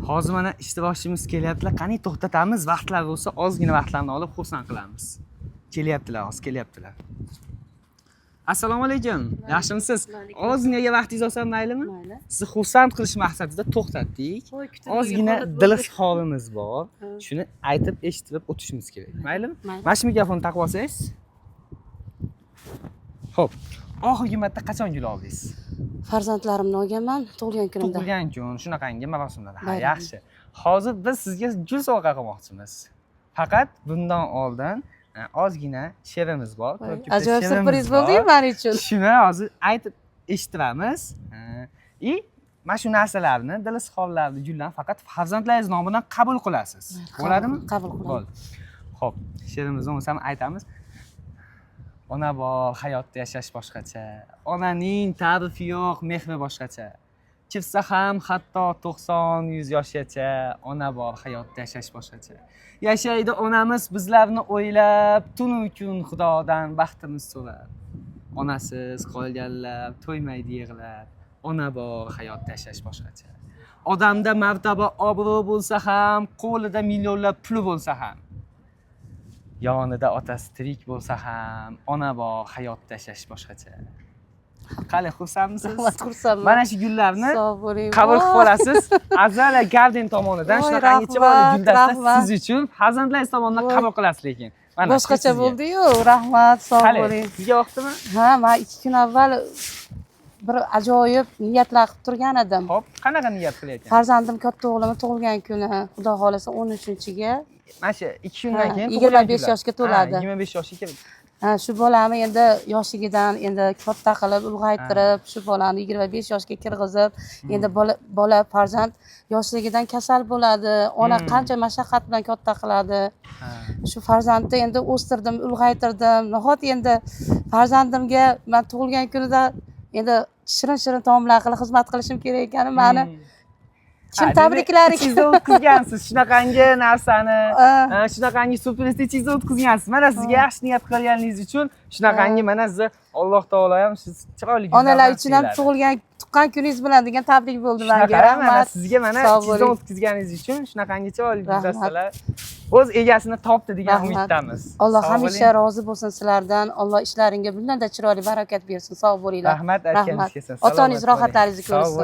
Hozir mana ishtirokchimiz kelyaptilar. Qani to'xtatamiz, vaqtlar bo'lsa, ozgina vaqtlarni olib xursand qilamiz. Kelyaptilar, hozir kelyaptilar. Assalomu alaykum. Yaxshimisiz? Ozgina vaqtingiz olsa maylimi? Mayli. Sizni xursand qilish maqsadida to'xtatdik. Ozgina diliq holimiz bor. Shuni aytib, eshitib o'tishimiz kerak. Maylimi? Mana shu mikrofonni taqib olsangiz. Xo'p. Oxirgi marta qachon gul oldingiz? Farzandlarimni olganman tug'ilgan kunimda. Tug'ilgan kun, shunaqangi marosimlarda. Ha, yaxshi. Hozir biz sizga gul sovg'a qilmoqchimiz. Faqat bundan oldin ozgina she'rimiz bor. Ajoyib syurpriz bo'ldi-yu men uchun. Shuni hozir aytib eshittiramiz. Mana shu narsalarni, diliz hollarni, gullarni faqat farzandlaringiz nomidan qabul qilasiz. Bo'ladimi? Qabul qilaman. Bo'ldi. Xo'p, she'rimizni o'zim aytamiz. Ona bor, hayotda yashash boshqacha. Onaning ta'rifi yo'q, mehri boshqacha. Chirsa ham hatto 90-100 yoshgacha. Ona bor, hayotda yashash boshqacha. Yashaydi onamiz bizlarni o'ylab, tunu kun Xudodan baxtimiz so'rab. Onasiz qolganlar to'ymaydi yig'lab. Ona bor, hayotda yashash boshqacha. Odamda martaba, obro' bo'lsa ham, qo'lida millionlab puli bo'lsa ham, yonida otasi tirik bo'lsa ham, ona bor, hayotda yashash boshqacha. Qani, xursandmisiz? Xursandman. Mana shu gullarni Sog' bo'ling. qabul qilib olasiz. Azala Garden tomonidan shunaqangi chiroyli gullar siz uchun farzandlaringiz tomonidan qabul qilasiz lekin. Mana boshqacha bo'ldi-yu. Rahmat, sog' bo'ling. Sizga yoqdimi? Ha, men 2 kun avval bir ajoyib niyatlar qilib turgan edim. Xo'p, qanaqa niyat qilyapsiz? Farzandim katta o'g'lim tug'ilgan kuni, Xudo xolasa 13-ga. Mana shu 2 kundan keyin 25 yoshga to'ladi. 25 yoshga keldi. Ha, shu bolani endi yoshligidan endi katta qilib, ulg'aytirib, shu bolani 25 yoshga kirgizib, endi bola farzand yoshligidan kasal bo'ladi. Ona qancha mashaqqat bilan katta qiladi. Shu farzandni endi o'stirdim, ulg'aytirdim. Nahot endi farzandimga men tug'ilgan kunida endi shirin taomlar qilib xizmat qilishim kerak ekani meni kim tabriklar ekan. Siz o'tkazgansiz shunaqangi narsani, shunaqangi syurprizni ichingizda o'tkazgansiz. Mana sizga yaxshi niyat qilganingiz uchun shunaqangi mana sizni Alloh taolo ham siz chiroyli gullar. Onalar uchun ham tuqqan kuningiz bilan degan tabrik bo'ldi menga. Mana sizga mana ichingizda o'tkazganingiz uchun shunaqangi chiroyli guldastalar o'z egasini topdi degan umiddamiz. Alloh hamisha rozi bo'lsin sizlardan. Alloh ishlaringga bundanda chiroyli barakat bersin. Sog' bo'linglar. Rahmat, aytganingiz kelsin. Otangiz rohatlaringizni ko'rsin.